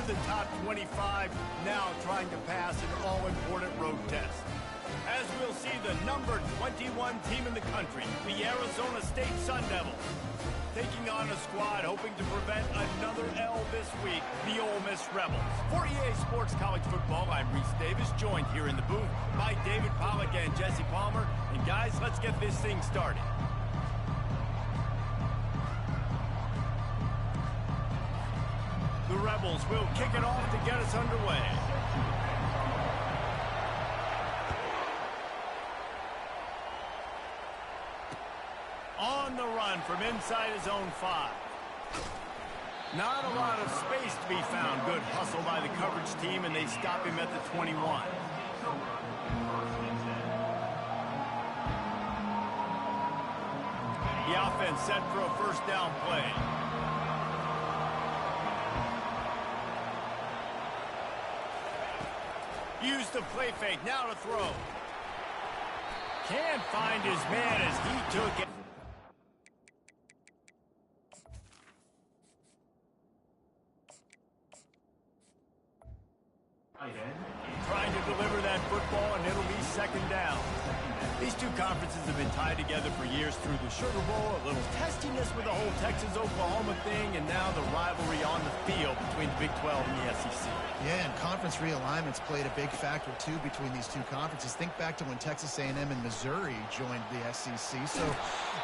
into the top 25, now trying to pass an all-important road test. As we'll see the number 21 team in the country, the Arizona State Sun Devils, taking on a squad hoping to prevent another L this week, the Ole Miss Rebels. For EA Sports College Football, I'm Reese Davis, joined here in the booth by David Pollack and Jesse Palmer. And guys, let's get this thing started. The Rebels will kick it off to get us underway. On the run from inside his own 5. Not a lot of space to be found. Good hustle by the coverage team, and they stop him at the 21. The offense set for a first down play. Use the play fake, now to throw. Can't find his man as he took it. Trying to deliver that football, and it'll be second down. These two conferences have been tied together for years through the Sugar Bowl, a little testiness with the whole Texas-Oklahoma thing, and now the rivalry on the field between the Big 12 and the SEC. Yeah, and conference realignments played a big factor, too, between these two conferences. Think back to when Texas A&M and Missouri joined the SEC. So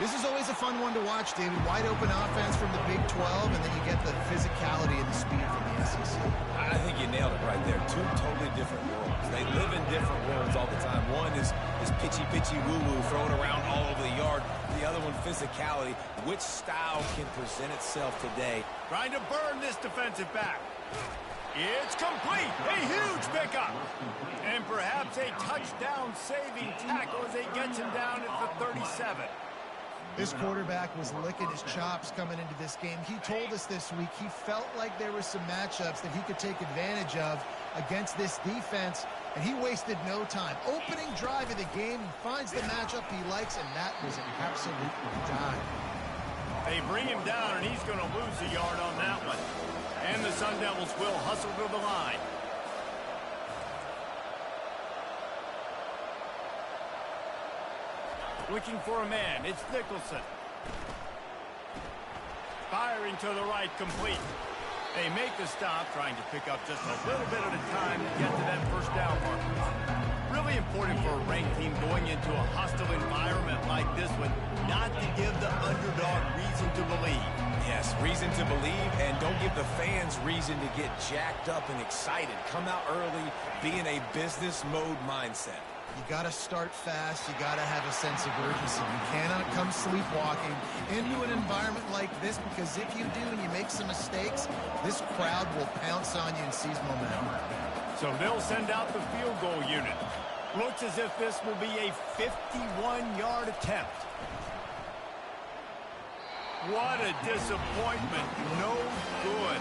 this is always a fun one to watch, David. Wide open offense from the Big 12, and then you get the physicality and the speed from the SEC. I think you nailed it right there. Two totally different worlds. They live in different worlds all the time. One is pitchy woo-woo thrown around all over the yard. The other one, physicality. Which style can present itself today? Trying to burn this defensive back. It's complete. A huge pickup. And perhaps a touchdown-saving tackle as he gets him down at the 37. This quarterback was licking his chops coming into this game. He told us this week he felt like there were some matchups that he could take advantage of against this defense, and he wasted no time. Opening drive of the game, he finds the matchup he likes, and that was an absolute dime. They bring him down, and he's going to lose a yard on that one. And the Sun Devils will hustle to the line. Looking for a man, it's Nicholson. Firing to the right, complete. They make the stop, trying to pick up just a little bit at a time to get to that first down mark. Really important for a ranked team going into a hostile environment like this one, not to give the underdog reason to believe. Yes, reason to believe, and don't give the fans reason to get jacked up and excited. Come out early, be in a business mode mindset. You got to start fast. You got to have a sense of urgency. You cannot come sleepwalking into an environment like this, because if you do and you make some mistakes, this crowd will pounce on you and seize momentum. So they'll send out the field goal unit. Looks as if this will be a 51-yard attempt. What a disappointment. No good.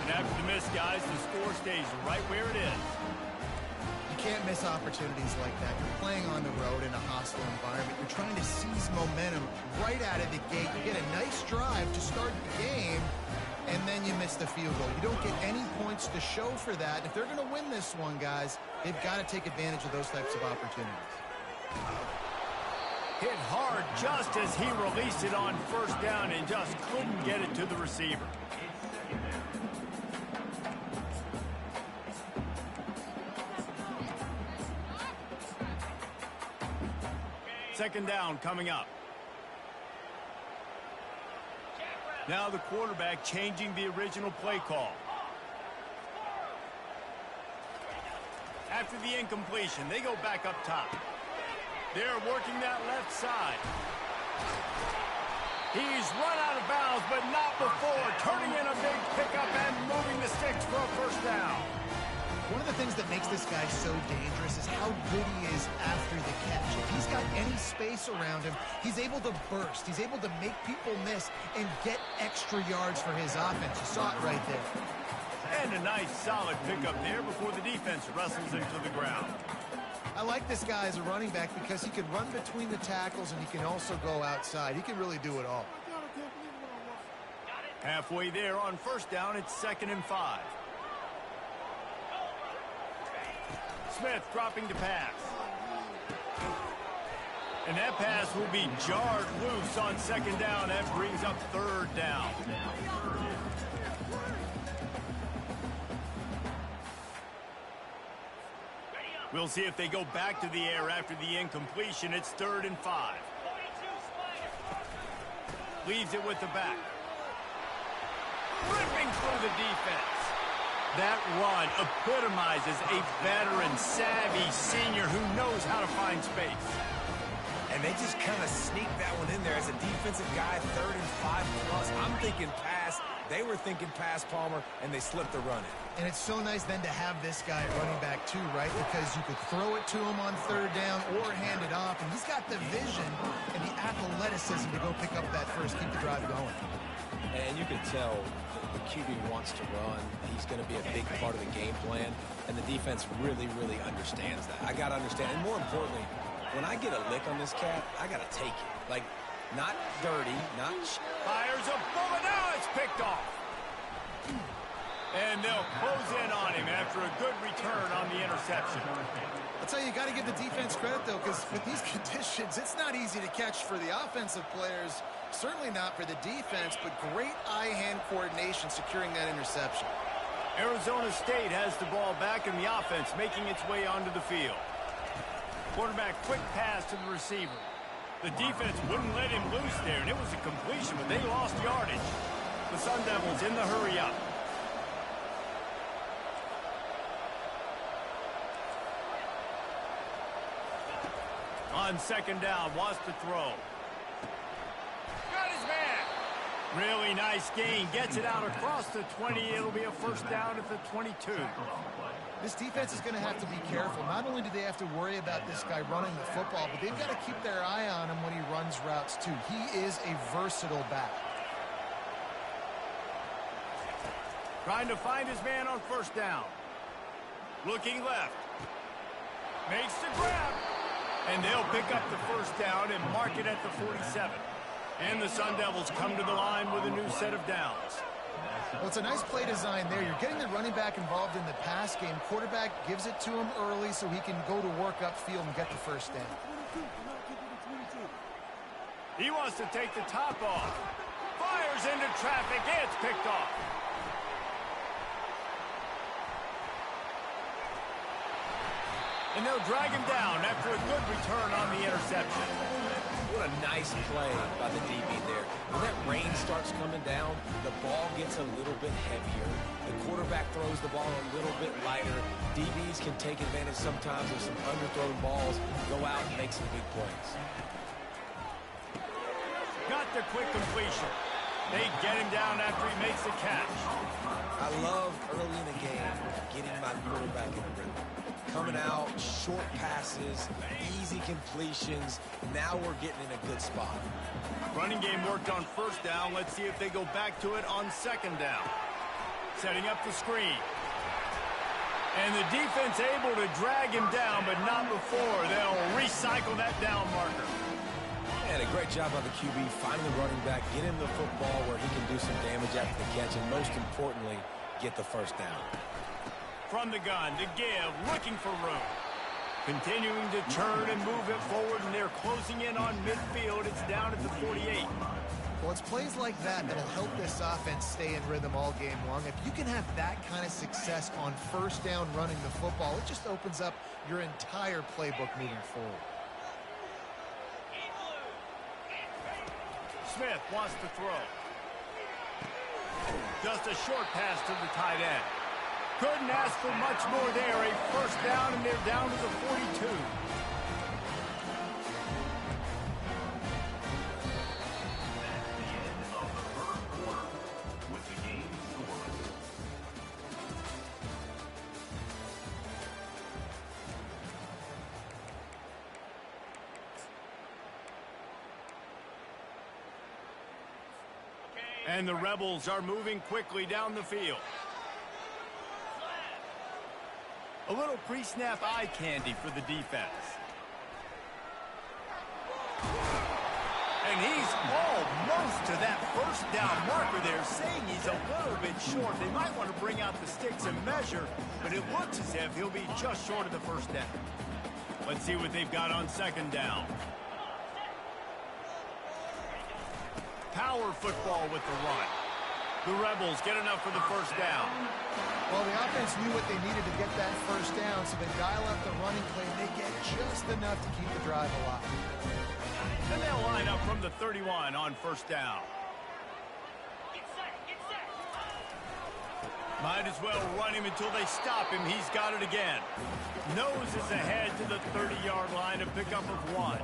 And after the miss, guys, the score stays right where it is. You can't miss opportunities like that. You're playing on the road in a hostile environment. You're trying to seize momentum right out of the gate. You get a nice drive to start the game, and then you miss the field goal. You don't get any points to show for that. If they're going to win this one, guys, they've got to take advantage of those types of opportunities. Hit hard just as he released it on first down and just couldn't get it to the receiver. Second down coming up. Now the quarterback changing the original play call. After the incompletion, they go back up top. They're working that left side. He's run out of bounds, but not before. Turning in a big pickup and moving the sticks for a first down. One of the things that makes this guy so dangerous is how good he is after the catch. If he's got any space around him, he's able to burst. He's able to make people miss and get extra yards for his offense. You saw it right there. And a nice, solid pickup there before the defense wrestles him to the ground. I like this guy as a running back because he can run between the tackles and he can also go outside. He can really do it all. Halfway there on first down, it's 2nd and 5. Smith dropping to pass. And that pass will be jarred loose on second down. That brings up third down. We'll see if they go back to the air after the incompletion. It's 3rd and 5. Leaves it with the back. Ripping through the defense. That run epitomizes a veteran, savvy senior who knows how to find space. And they just kind of sneaked that one in there as a defensive guy, 3rd and 5 plus. I'm thinking pass. They were thinking pass, Palmer, and they slipped the run in. And it's so nice then to have this guy running back too, right? Because you could throw it to him on 3rd down or hand it off. And he's got the vision and the athleticism to go pick up that first, keep the drive going. And you can tell the QB wants to run. He's going to be a big part of the game plan. And the defense really, really understands that. I got to understand. And more importantly, when I get a lick on this cat, I got to take it. Like, not dirty, not... Fires a bullet. Now it's picked off. And they'll close in on him after a good return on the interception. I'll tell you, you got to give the defense credit, though, because with these conditions, it's not easy to catch for the offensive players. Certainly not for the defense, but great eye-hand coordination securing that interception. Arizona State has the ball back in the offense, making its way onto the field. Quarterback quick pass to the receiver. The defense wouldn't let him loose there, and it was a completion, but they lost yardage. The Sun Devils in the hurry up. On second down, wants to throw. Got his man. Really nice gain. Gets it out across the 20. It'll be a first down at the 22. This defense is going to have to be careful. Not only do they have to worry about this guy running the football, but they've got to keep their eye on him when he runs routes, too. He is a versatile back. Trying to find his man on first down. Looking left. Makes the grab. And they'll pick up the first down and mark it at the 47. And the Sun Devils come to the line with a new set of downs. Well, it's a nice play design there. You're getting the running back involved in the pass game. Quarterback gives it to him early so he can go to work upfield and get the first down. He wants to take the top off. Fires into traffic. It's picked off. And they'll drag him down after a good return on the interception. What a nice play by the DB there. When that rain starts coming down, the ball gets a little bit heavier. The quarterback throws the ball a little bit lighter. DBs can take advantage sometimes of some underthrown balls, go out and make some big plays. Got the quick completion. They get him down after he makes the catch. I love early in the game getting my quarterback in a rhythm. Coming out, short passes, easy completions. Now we're getting in a good spot. Running game worked on first down. Let's see if they go back to it on second down. Setting up the screen. And the defense able to drag him down, but not before. They'll recycle that down marker. And a great job by the QB finding the running back, get him the football where he can do some damage after the catch, and most importantly, get the first down. From the gun to give, looking for room. Continuing to turn and move it forward, and they're closing in on midfield. It's down at the 48. Well, it's plays like that that'll help this offense stay in rhythm all game long. If you can have that kind of success on first down running the football, it just opens up your entire playbook moving forward. Smith wants to throw. Just a short pass to the tight end. Couldn't ask for much more there. A first down, and they're down to the 42. And the Rebels are moving quickly down the field. A little pre-snap eye candy for the defense. And he's almost to that first down marker there, saying he's a little bit short. They might want to bring out the sticks and measure, but it looks as if he'll be just short of the first down. Let's see what they've got on second down. Power football with the run. The Rebels get enough for the first down. Well, the offense knew what they needed to get that first down, so they dial up the running play, and they get just enough to keep the drive alive. And they'll line up from the 31 on first down. Might as well run him until they stop him. He's got it again. Noses ahead to the 30-yard line, a pickup of 1.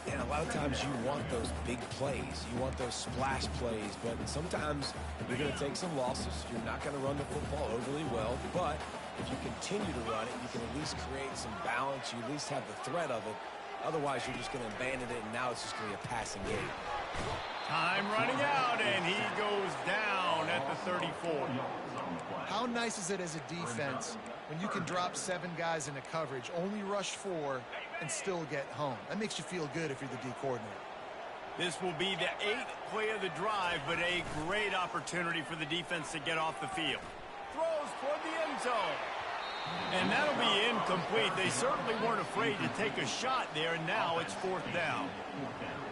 And a lot of times you want those big plays. You want those splash plays, but sometimes you're going to take some losses. You're not going to run the football overly well, but if you continue to run it, you can at least create some balance. You at least have the threat of it. Otherwise, you're just going to abandon it, and now it's just going to be a passing game. Time running out, and he goes down at the 34. How nice is it as a defense when you can drop 7 guys into coverage, only rush 4, and still get home? That makes you feel good if you're the D coordinator. This will be the 8th play of the drive, but a great opportunity for the defense to get off the field. Throws toward the end zone. And that'll be incomplete. They certainly weren't afraid to take a shot there, and now it's 4th down.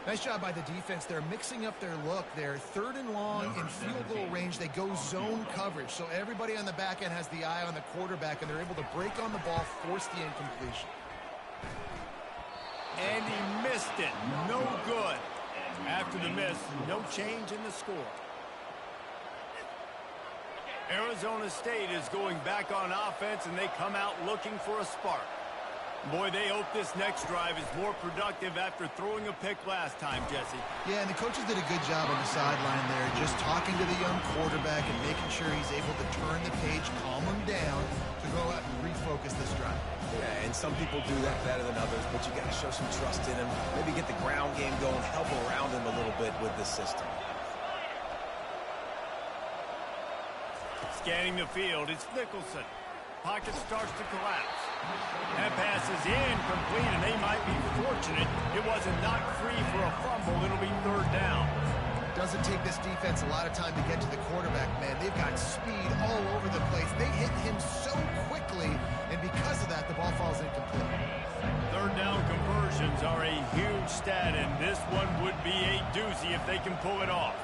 Nice job by the defense. They're mixing up their look. They're 3rd and long in field goal range. They go zone coverage, so everybody on the back end has the eye on the quarterback, and they're able to break on the ball, force the incompletion. And he missed it. No good. After the miss, no change in the score. Arizona State is going back on offense, and they come out looking for a spark. Boy, they hope this next drive is more productive after throwing a pick last time, Jesse. Yeah, and the coaches did a good job on the sideline there, just talking to the young quarterback and making sure he's able to turn the page, calm him down, to go out and refocus this drive. Yeah, and some people do that better than others, but you got to show some trust in him. Maybe get the ground game going, help around him a little bit with this system. Scanning the field, it's Nicholson. Pocket starts to collapse. That pass is incomplete, and they might be fortunate it wasn't knocked free for a fumble. It'll be 3rd down. Doesn't take this defense a lot of time to get to the quarterback, man. They've got speed all over the place. They hit him so quickly, and because of that, the ball falls incomplete. 3rd down conversions are a huge stat, and this one would be a doozy if they can pull it off.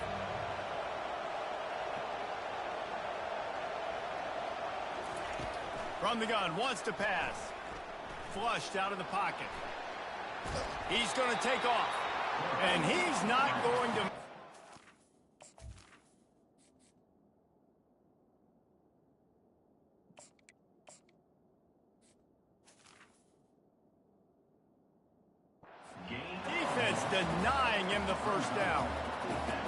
From the gun, wants to pass. Flushed out of the pocket. He's going to take off. And he's not going to... Defense denying him the first down.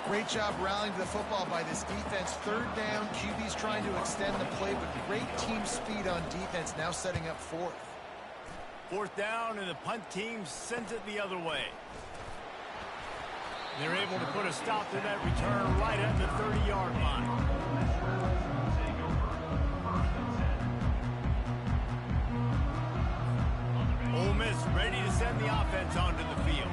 Great job rallying to the football by this defense. 3rd down, QB's trying to extend the play, but great team speed on defense, now setting up 4th. 4th down, and the punt team sends it the other way. They're able to put a stop to that return right at the 30-yard line. Ole Miss ready to send the offense onto the field.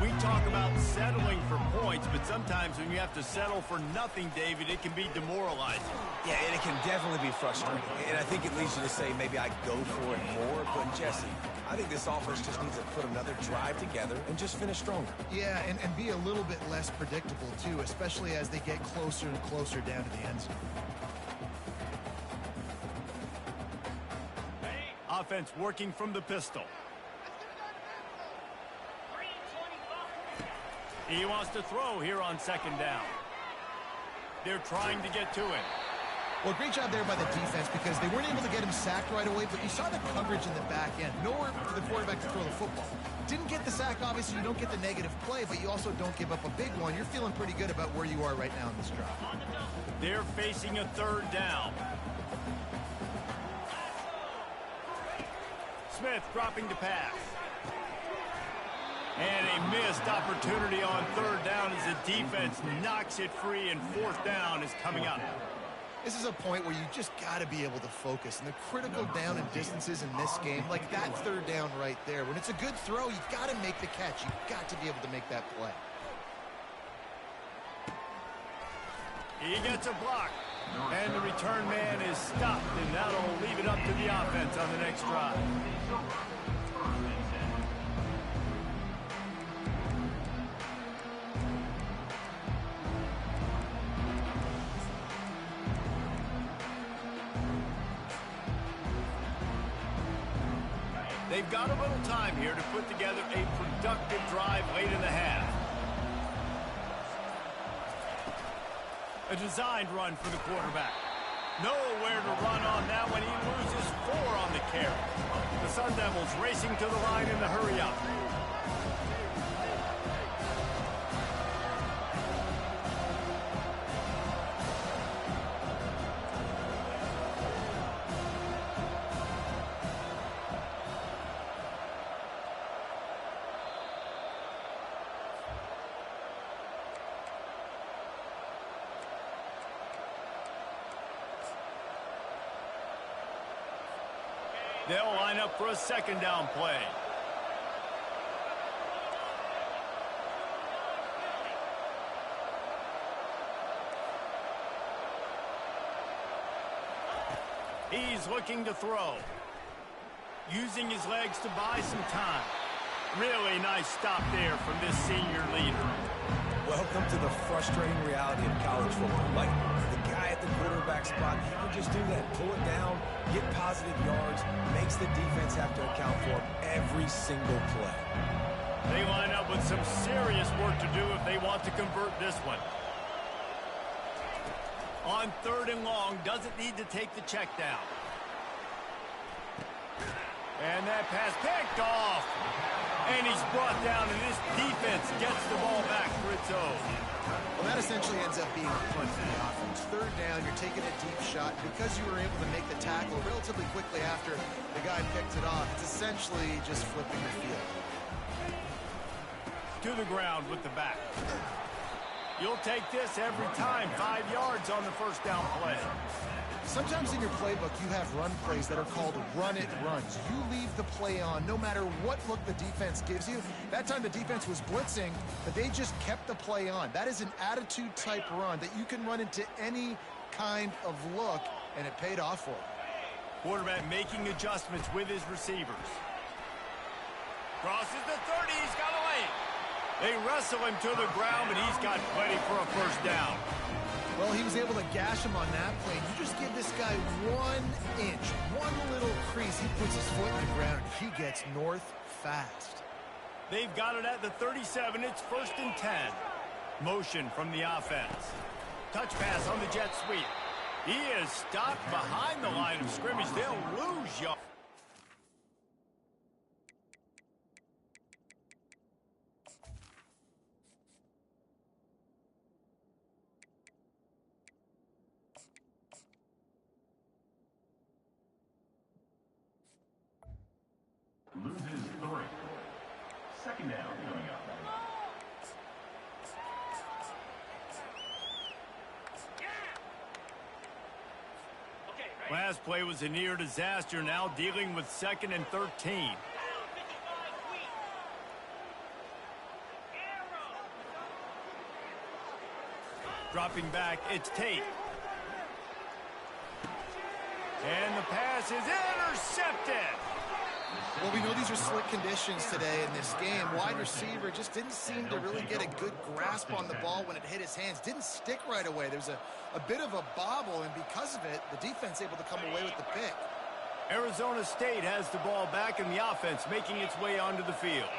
We talk about settling for points, but sometimes when you have to settle for nothing, David, it can be demoralizing. Yeah, and it can definitely be frustrating. And I think it leads you to say maybe I go for it more. But, Jesse, I think this offense just needs to put another drive together and just finish stronger. Yeah, and be a little bit less predictable, too, especially as they get closer and closer down to the end zone. Offense working from the pistol. He wants to throw here on 2nd down. They're trying to get to it. Well, great job there by the defense because they weren't able to get him sacked right away, but you saw the coverage in the back end. Nowhere for the quarterback to throw the football. Didn't get the sack, obviously. You don't get the negative play, but you also don't give up a big one. You're feeling pretty good about where you are right now in this drive. They're facing a 3rd down. Smith dropping to pass. And a missed opportunity on 3rd down as the defense knocks it free, and 4th down is coming up. This is a point where you just got to be able to focus. And the critical down and distances in this game, like that 3rd down right there, when it's a good throw, you've got to make the catch. You've got to be able to make that play. He gets a block. And the return man is stopped, and that'll leave it up to the offense on the next drive. They've got a little time here to put together a productive drive late in the half. A designed run for the quarterback. Nowhere to run on that when he loses 4 on the carry. The Sun Devils racing to the line in the hurry-up. They'll line up for a second down play. He's looking to throw. Using his legs to buy some time. Really nice stop there from this senior leader. Welcome to the frustrating reality of college football. Like the guy at the quarterback spot, he can just do that. Pull it down, get positive yards, makes the defense have to account for him every single play. They line up with some serious work to do if they want to convert this one. On 3rd and long, doesn't need to take the check down. And that pass picked off. And he's brought down, and this defense gets the ball back for its own. Well, that essentially ends up being a punt for the offense. 3rd down, you're taking a deep shot. Because you were able to make the tackle relatively quickly after the guy picked it off, it's essentially just flipping the field. To the ground with the back. You'll take this every time. 5 yards on the first down play. Sometimes in your playbook, you have run plays that are called run-it runs. You leave the play on no matter what look the defense gives you. That time the defense was blitzing, but they just kept the play on. That is an attitude-type run that you can run into any kind of look, and it paid off for him. Quarterback making adjustments with his receivers. Crosses the 30, he's got away. They wrestle him to the ground, but he's got plenty for a first down. Well, he was able to gash him on that play. You just give this guy 1 inch, one little crease. He puts his foot in the ground, and he gets north fast. They've got it at the 37. It's 1st and 10. Motion from the offense. Touch pass on the jet sweep. He is stopped behind the line of scrimmage. They'll lose yards. Loses 3. 2nd down coming up. Last play was a near disaster. Now dealing with 2nd and 13. Dropping back, it's Tate. And the pass is intercepted. Well, we know these are slick conditions today in this game. Wide receiver just didn't seem to really get a good grasp on the ball when it hit his hands. Didn't stick right away. There was a bit of a bobble, and because of it, the defense able to come away with the pick. Arizona State has the ball back, and the offense making its way onto the field.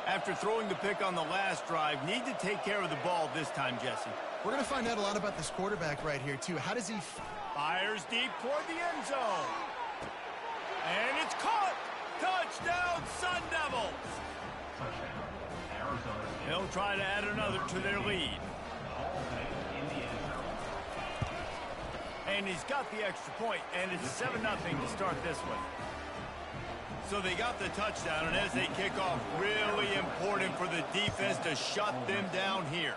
After throwing the pick on the last drive, need to take care of the ball this time, Jesse. We're going to find out a lot about this quarterback right here, too. How does he... Fires deep toward the end zone. And it's caught! Touchdown, Sun Devils! Touchdown, Arizona State. They'll try to add another to their lead. And he's got the extra point, and it's 7-0 to start this one. So they got the touchdown, and as they kick off, really important for the defense to shut them down here.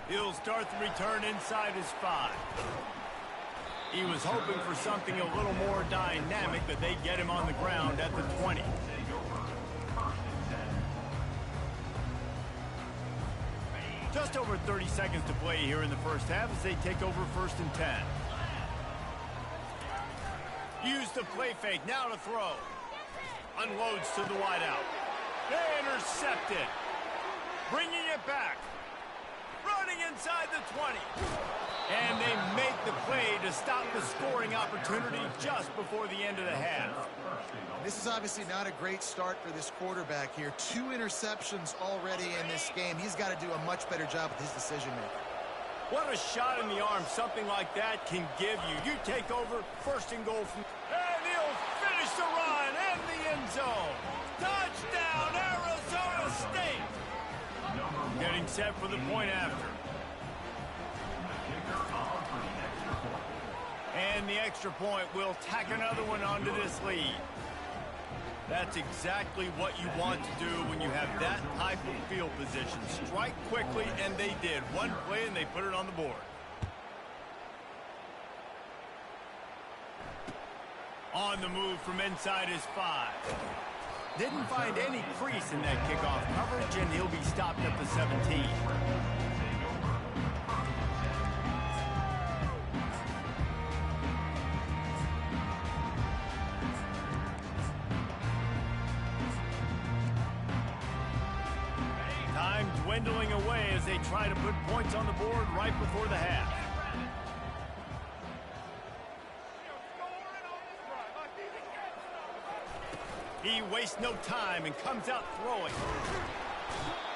He'll start the return inside his 5. He was hoping for something a little more dynamic, but they get him on the ground at the 20. To Just over 30 seconds to play here in the first half as they take over 1st and 10. Use the play fake, now to throw. Unloads to the wideout. Intercepted. Bringing it back. Running inside the 20. And they make the play to stop the scoring opportunity just before the end of the half. This is obviously not a great start for this quarterback here. 2 interceptions already in this game. He's got to do a much better job with his decision-making. What a shot in the arm something like that can give you. You take over, 1st and goal from... And he'll finish the run in the end zone. Touchdown, Arizona State. Getting set for the point after. And the extra point will tack another one onto this lead. That's exactly what you want to do when you have that type of field position. Strike quickly, and they did. One play, and they put it on the board. On the move from inside his 5. Didn't find any crease in that kickoff coverage, and he'll be stopped at the 17. Time dwindling away as they try to put points on the board right before the half. He wastes no time and comes out throwing.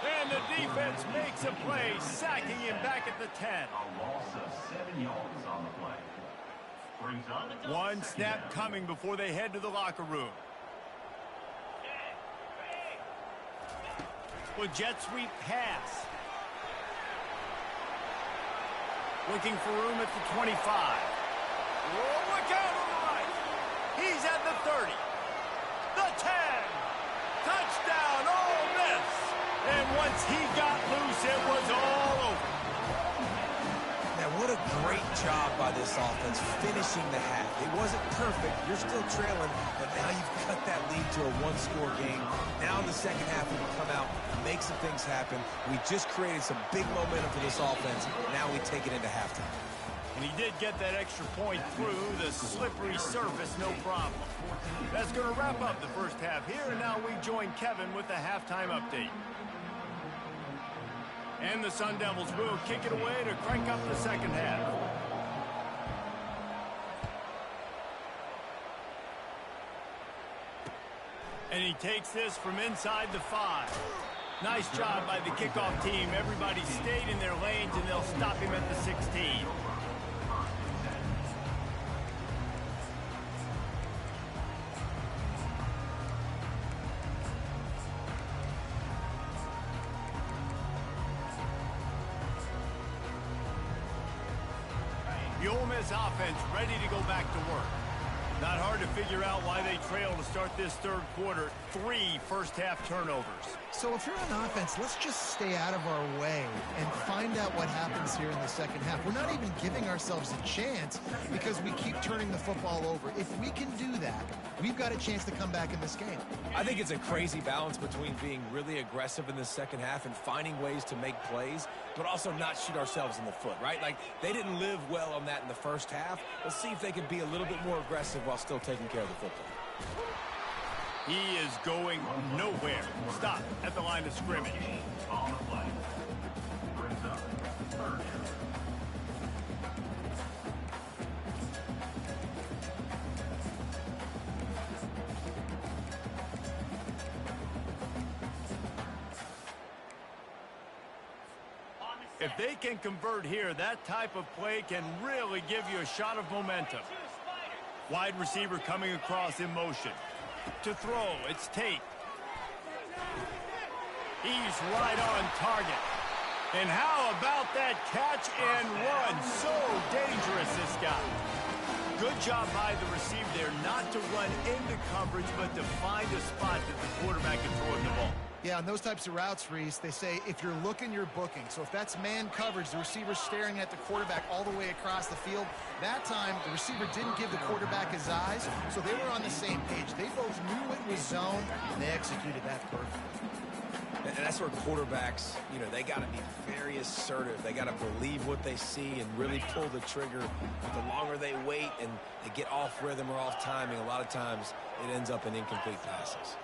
And the defense makes a play, sacking him back at the 10. A loss of 7 yards on the play. Brings on One snap coming before they head to the locker room. With jet sweep pass. Looking for room at the 25. Oh, look out on the right. He's at the 30. The 10. Touchdown, Ole Miss. And once he got loose, it was all over. Now, what a great job by this offense finishing the half. It wasn't perfect. You're still trailing, but now you've cut that lead to a 1-score game. Now in the second half, we can come out and make some things happen. We just created some big momentum for this offense. Now we take it into halftime. And he did get that extra point through the slippery surface, no problem. That's going to wrap up the first half here, and now we join Kevin with the halftime update. And the Sun Devils will kick it away to crank up the second half. And he takes this from inside the 5. Nice job by the kickoff team. Everybody stayed in their lanes, and they'll stop him at the 16. The Ole Miss offense ready to go back to work. Not hard to figure out why they trail to start this third quarter. 3 first-half turnovers. So if you're on offense, let's just stay out of our way and find out what happens here in the second half. We're not even giving ourselves a chance because we keep turning the football over. If we can do that, we've got a chance to come back in this game. I think it's a crazy balance between being really aggressive in the second half and finding ways to make plays, but also not shoot ourselves in the foot, right? Like, they didn't live well on that in the first half. Let's see if they can be a little bit more aggressive while still taking care of the football. He is going nowhere. Stop at the line of scrimmage. on the play. Brings up 3rd. If they can convert here, that type of play can really give you a shot of momentum. Wide receiver coming across in motion. To throw, it's Tate. He's right on target. And how about that catch and run? So dangerous, this guy. Good job by the receiver there, not to run into coverage, but to find a spot that the quarterback can throw him the ball. Yeah, on those types of routes, Reese, they say if you're looking, you're booking. So if that's man coverage, the receiver's staring at the quarterback all the way across the field. That time, the receiver didn't give the quarterback his eyes, so they were on the same page. They both knew it was zone, and they executed that perfectly. And that's where quarterbacks, you know, they got to be very assertive. They got to believe what they see and really pull the trigger. But the longer they wait and they get off rhythm or off timing, a lot of times it ends up in incomplete passes.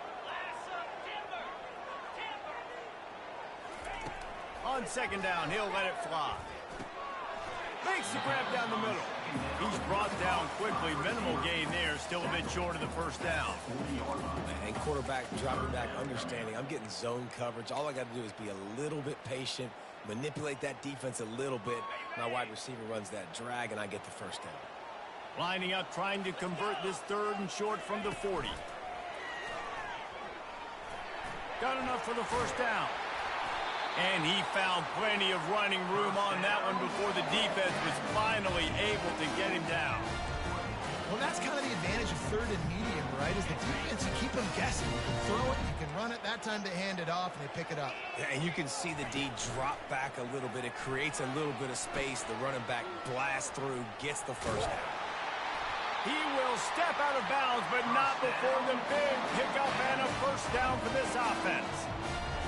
On second down, he'll let it fly. Makes the grab down the middle. He's brought down quickly. Minimal gain there. Still a bit short of the first down. And quarterback dropping back, understanding I'm getting zone coverage. All I got to do is be a little bit patient, manipulate that defense a little bit. My wide receiver runs that drag, and I get the first down. Lining up, trying to convert this third and short from the 40. Got enough for the first down. And he found plenty of running room on that one before the defense was finally able to get him down. Well, that's kind of the advantage of third and medium, right? Is the defense, you keep them guessing. You can throw it, you can run it. That time they hand it off and they pick it up. Yeah, and you can see the D drop back a little bit. It creates a little bit of space. The running back blasts through, gets the first down. He will step out of bounds, but not before the big pickup and a first down for this offense.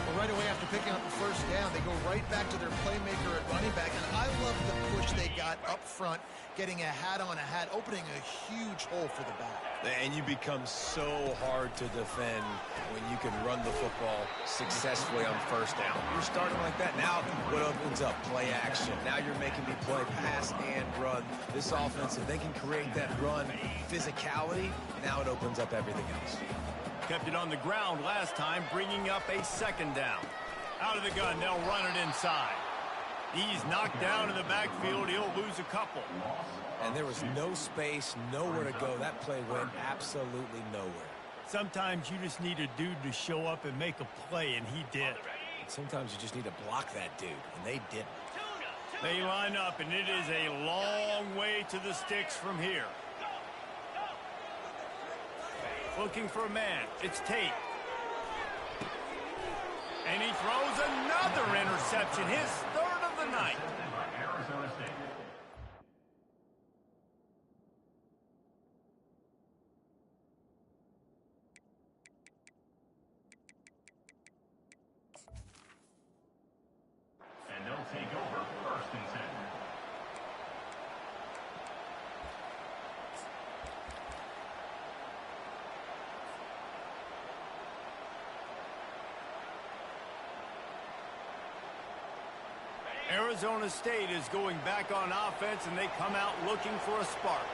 Well, right away after picking up the first down, they go right back to their playmaker at running back. And I love the push they got up front, getting a hat on a hat, opening a huge hole for the back. And you become so hard to defend when you can run the football successfully on first down. You're starting like that. Now what opens up? Play action. Now you're making me play pass and run. This offense, if they can create that run physicality, now it opens up everything else. Kept it on the ground last time, bringing up a second down. Out of the gun, they'll run it inside. He's knocked down in the backfield. He'll lose a couple. And there was no space, nowhere to go. That play went absolutely nowhere. Sometimes you just need a dude to show up and make a play, and he did. And sometimes you just need to block that dude, and they didn't. They line up, and it is a long way to the sticks from here. Looking for a man. It's Tate. And he throws another interception, his third of the night. Arizona State. And they'll take over first and 10. Arizona State is going back on offense, and they come out looking for a spark.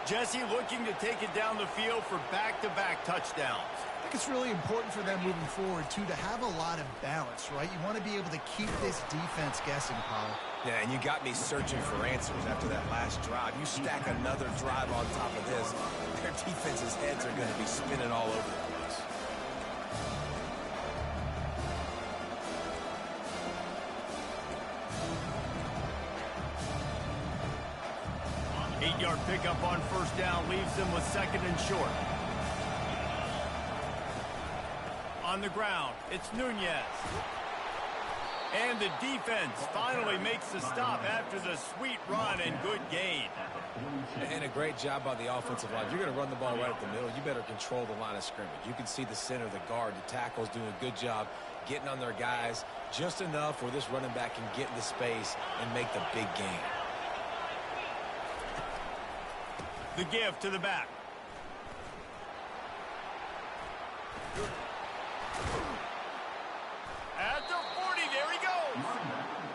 Jesse looking to take it down the field for back-to-back touchdowns. I think it's really important for them moving forward, too, to have a lot of balance, right? You want to be able to keep this defense guessing, Paul. Yeah, and you got me searching for answers after that last drive. You stack another drive on top of this, their defense's heads are going to be spinning all over the place. Eight-yard pickup on first down leaves them with second and short. On the ground, it's Nunez. And the defense finally makes the stop after the sweet run and good gain. And a great job by the offensive line. You're going to run the ball right up the middle. You better control the line of scrimmage. You can see the center, the guard, the tackle's doing a good job getting on their guys just enough where this running back can get into space and make the big gain. The give to the back. At the 40, there he goes.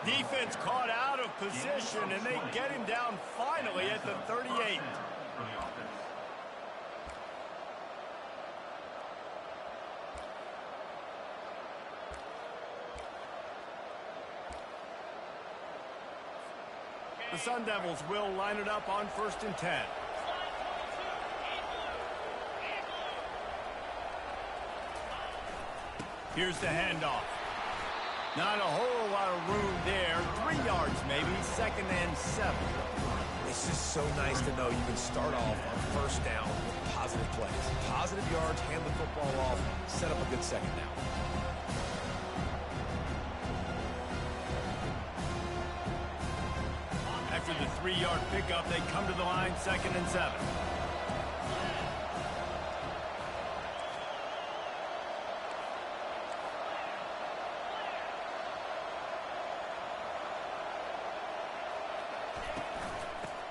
Defense caught out of position, and they get him down finally at the 38. The Sun Devils will line it up on first and 10. Here's the handoff. Not a whole lot of room there. 3 yards maybe, second and 7. It's just so nice to know you can start off on first down with positive plays. Positive yards, hand the football off, set up a good second down. After the 3-yard pickup, they come to the line, second and 7.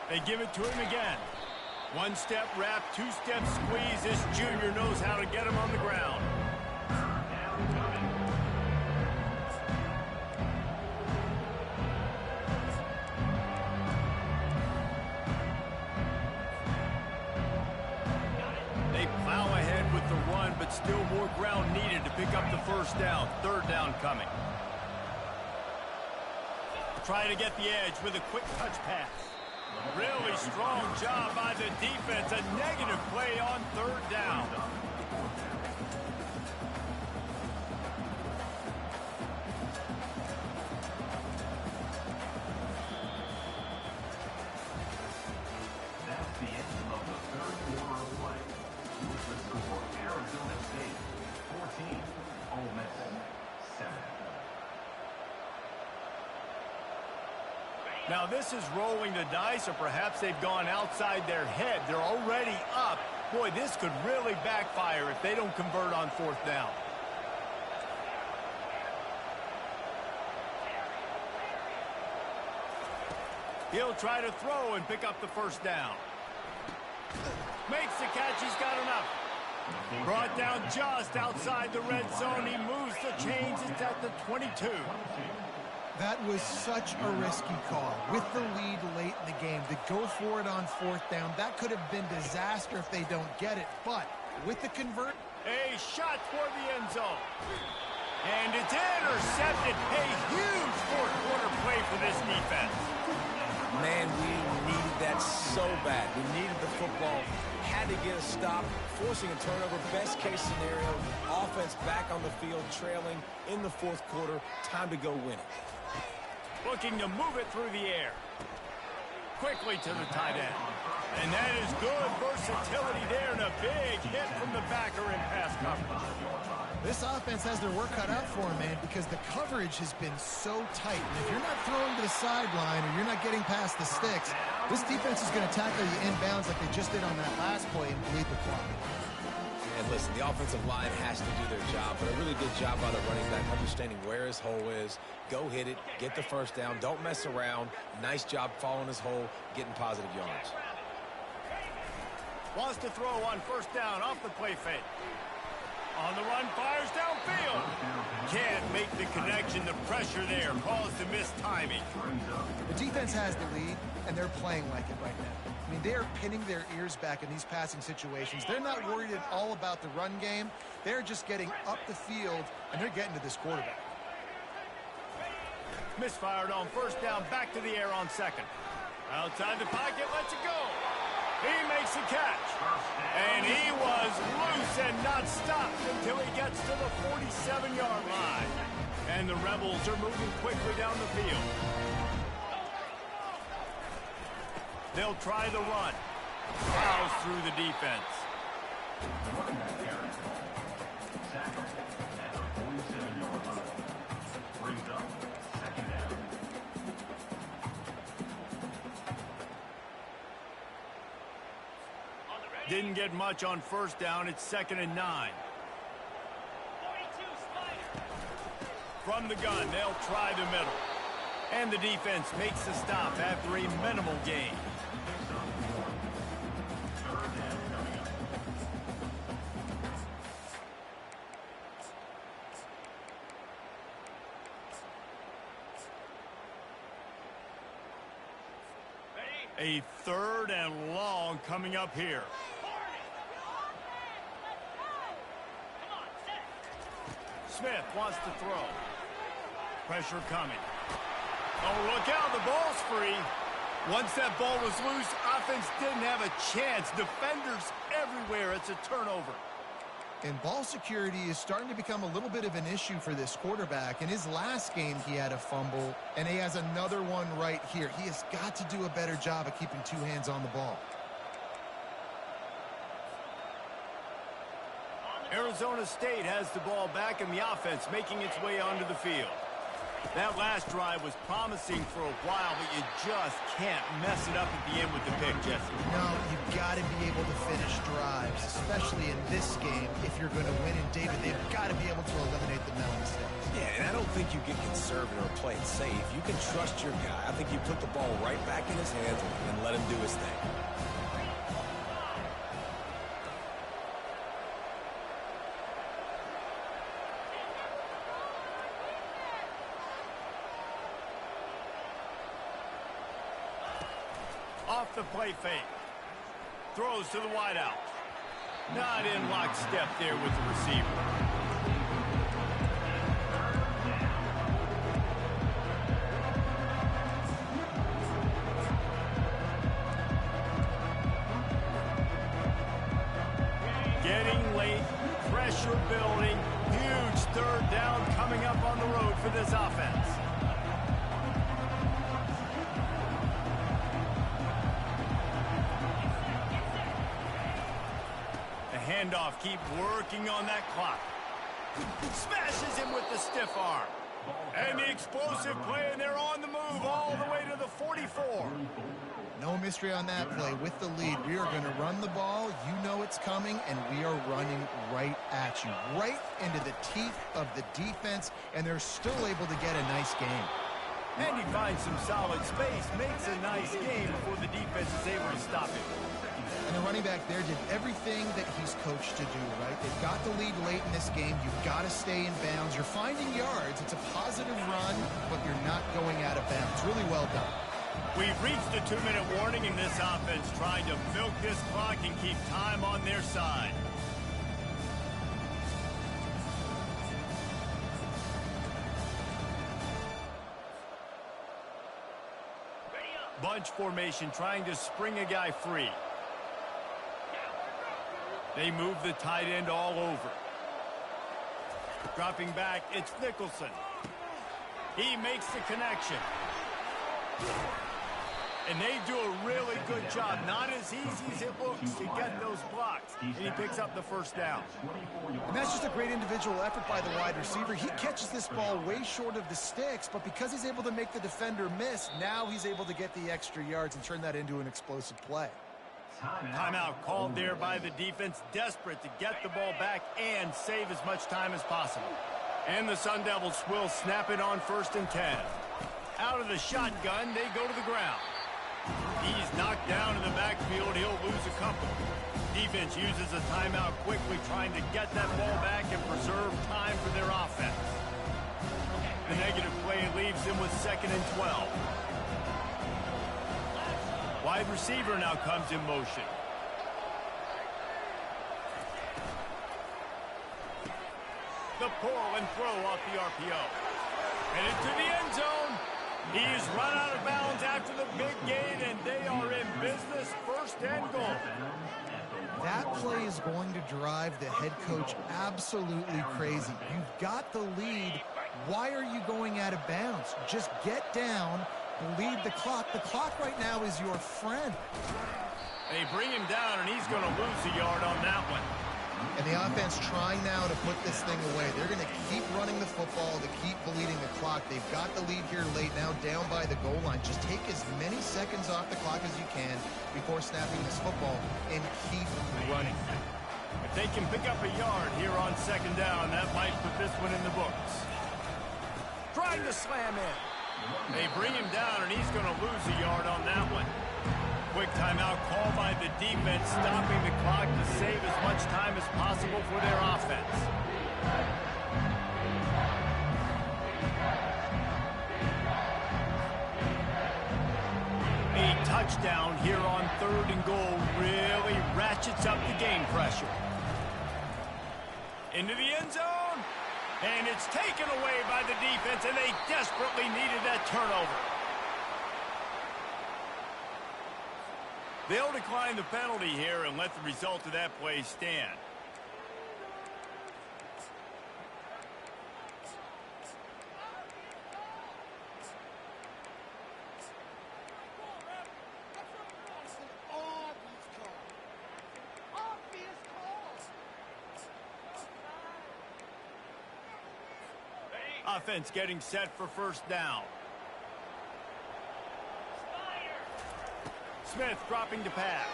They give it to him again. One-step wrap, two-step squeeze. This junior knows how to get him on the ground. They plow ahead with the run, but still more ground needed to pick up the first down. Third down coming. Try to get the edge with a quick touch pass. Really strong job by the defense. A negative play on third down. That's the end of the third quarter of play. With the score, Arizona State 14, Ole Miss 7. Now this is rolling the dice, or perhaps they've gone outside their head. They're already up. Boy, this could really backfire if they don't convert on fourth down. He'll try to throw and pick up the first down. Makes the catch. He's got enough. Brought down just outside the red zone. He moves the chains. It's at the 22. That was such a risky call. With the lead late in the game, to go for it on fourth down, that could have been disaster if they don't get it. But with the convert... A shot toward the end zone. And it's intercepted. A huge fourth quarter play for this defense. Man, we needed that so bad. We needed the football. Had to get a stop, forcing a turnover. Best case scenario, offense back on the field, trailing in the fourth quarter. Time to go win it. Looking to move it through the air. Quickly to the tight end. And that is good versatility there, and a big hit from the backer in pass coverage. This offense has their work cut out for them, man, because the coverage has been so tight. And if you're not throwing to the sideline or you're not getting past the sticks, this defense is going to tackle you inbounds like they just did on that last play and bleed the clock. And listen, the offensive line has to do their job, but a really good job by the running back, understanding where his hole is. Go hit it, get the first down, don't mess around. Nice job following his hole, getting positive yards. Wants to throw on first down off the play fake. On the run, fires downfield. Can't make the connection. The pressure there caused the missed timing. The defense has the lead, and they're playing like it right now. I mean, they are pinning their ears back in these passing situations. They're not worried at all about the run game. They're just getting up the field, and they're getting to this quarterback. Misfired on first down, back to the air on second. Outside the pocket, lets it go. He makes the catch. And he was loose and not stopped until he gets to the 47-yard line. And the Rebels are moving quickly down the field. They'll try the run. Plows through the defense. Didn't get much on first down. It's 2nd and 9. From the gun, they'll try the middle. And the defense makes the stop after a minimal gain. A 3rd and long coming up here. Smith wants to throw. Pressure coming. Oh, look out, the ball's free. Once that ball was loose, offense didn't have a chance. Defenders everywhere. It's a turnover. And ball security is starting to become a little bit of an issue for this quarterback. In his last game, he had a fumble, and he has another one right here. He has got to do a better job of keeping two hands on the ball. Arizona State has the ball back in the offense, making its way onto the field. That last drive was promising for a while, but you just can't mess it up at the end with the pick, Jesse. No, you got to be able to finish drives, especially in this game if you're going to win. And David, they've got to be able to eliminate the mental mistakes. Yeah, and I don't think you get conservative or play it safe. You can trust your guy. I think you put the ball right back in his hands and let him do his thing. Off the play fake. Throws to the wideout. Not in lockstep there with the receiver. Getting late, pressure building, huge third down coming up on the road for this offense. Handoff, keep working on that clock. Smashes him with the stiff arm. And the explosive play, and they're on the move all the way to the 44. No mystery on that play. With the lead, we are going to run the ball. You know it's coming, and we are running right at you, right into the teeth of the defense, and they're still able to get a nice game. And he finds some solid space, makes a nice game before the defense is able to stop him. And the running back there did everything that he's coached to do, right? They've got the lead late in this game. You've got to stay in bounds. You're finding yards. It's a positive run, but you're not going out of bounds. Really well done. We've reached the 2-minute warning in this offense, trying to milk this clock and keep time on their side. Bunch formation, trying to spring a guy free. They move the tight end all over. Dropping back, it's Nicholson. He makes the connection. And they do a really good job. Not as easy as it looks to get those blocks. And he picks up the first down. And that's just a great individual effort by the wide receiver. He catches this ball way short of the sticks, but because he's able to make the defender miss, now he's able to get the extra yards and turn that into an explosive play. Timeout called there by the defense, desperate to get the ball back and save as much time as possible. And the Sun Devils will snap it on 1st and 10. Out of the shotgun, they go to the ground. He's knocked down in the backfield. He'll lose a couple. Defense uses a timeout quickly, trying to get that ball back and preserve time for their offense. The negative play leaves them with 2nd and 12. Wide receiver now comes in motion. The pull and throw off the RPO. And into the end zone. He is run out of bounds after the big gain, and they are in business, 1st and goal. That play is going to drive the head coach absolutely crazy. You've got the lead. Why are you going out of bounds? Just get down, lead the clock. The clock right now is your friend. They bring him down, and he's going to lose a yard on that one. And the offense trying now to put this thing away. They're going to keep running the football to keep bleeding the clock. They've got the lead here late, now down by the goal line. Just take as many seconds off the clock as you can before snapping this football and keep running. If they can pick up a yard here on 2nd down, that might put this one in the books. Trying to slam in. They bring him down, and he's going to lose a yard on that one. Quick timeout call by the defense, stopping the clock to save as much time as possible for their offense. A touchdown here on 3rd and goal really ratchets up the game pressure. Into the end zone, and it's taken away by the defense, and they desperately needed that turnover. They'll decline the penalty here and let the result of that play stand. Offense getting set for 1st down. Smith dropping to pass.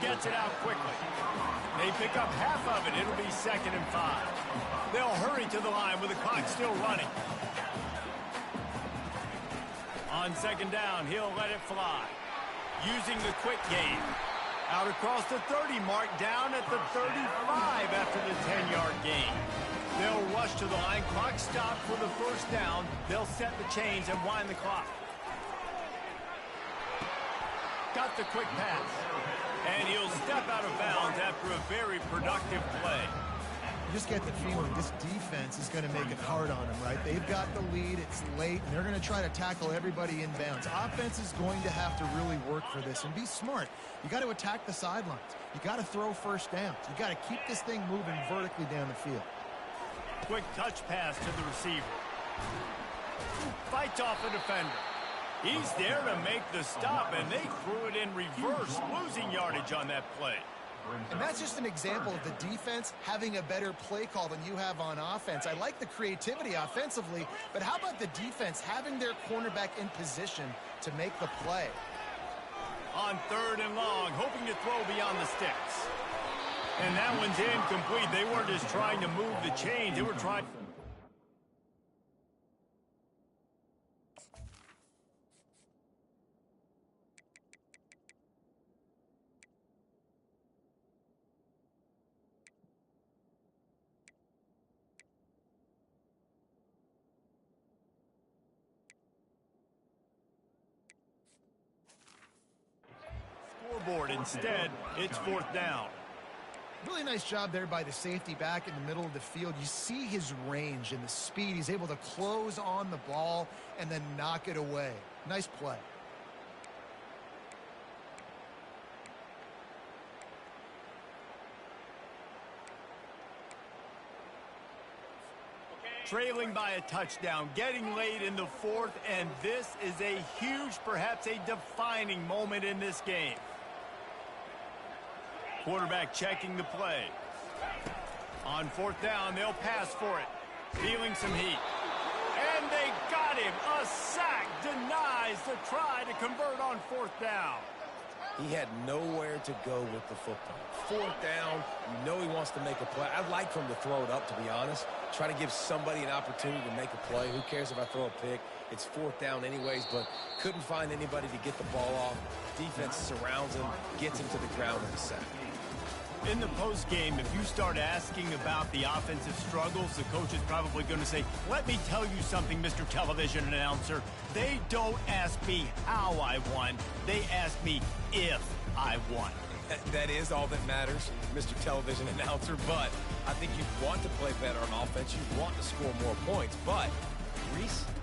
gets it out quickly. They pick up half of it. It'll be 2nd and 5. They'll hurry to the line with the clock still running. On 2nd down, he'll let it fly. Using the quick game. Out across the 30 mark, down at the 35 after the 10-yard gain. They'll rush to the line. Clock stopped for the 1st down. They'll set the chains and wind the clock. Got the quick pass. And he'll step out of bounds after a very productive play. You just get the feeling this defense is going to make it hard on them, right? They've got the lead. It's late, and they're going to try to tackle everybody in bounds. Offense is going to have to really work for this and be smart. You got to attack the sidelines. You got to throw 1st downs. You got to keep this thing moving vertically down the field. Quick touch pass to the receiver. Fights off a defender. He's there to make the stop, and they threw it in reverse, losing yardage on that play. And that's just an example of the defense having a better play call than you have on offense. I like the creativity offensively, but how about the defense having their cornerback in position to make the play? On 3rd and long, hoping to throw beyond the sticks. And that one's incomplete. They weren't just trying to move the chains. They were trying... Scoreboard instead, it's 4th down. Really nice job there by the safety back in the middle of the field. You see his range and the speed. He's able to close on the ball and then knock it away. Nice play. Trailing by a touchdown, getting late in the 4th, and this is a huge, perhaps a defining moment in this game. Quarterback checking the play. On 4th down, they'll pass for it. Feeling some heat. And they got him. A sack denies the try to convert on 4th down. He had nowhere to go with the football. 4th down, you know he wants to make a play. I'd like for him to throw it up, to be honest. Try to give somebody an opportunity to make a play. Who cares if I throw a pick? It's 4th down anyways, but couldn't find anybody to get the ball off. Defense surrounds him, gets him to the ground with a sack. In the postgame, if you start asking about the offensive struggles, the coach is probably going to say, let me tell you something, Mr. Television Announcer. They don't ask me how I won. They ask me if I won. That is all that matters, Mr. Television Announcer, but I think you want to play better on offense. You want to score more points, but Reese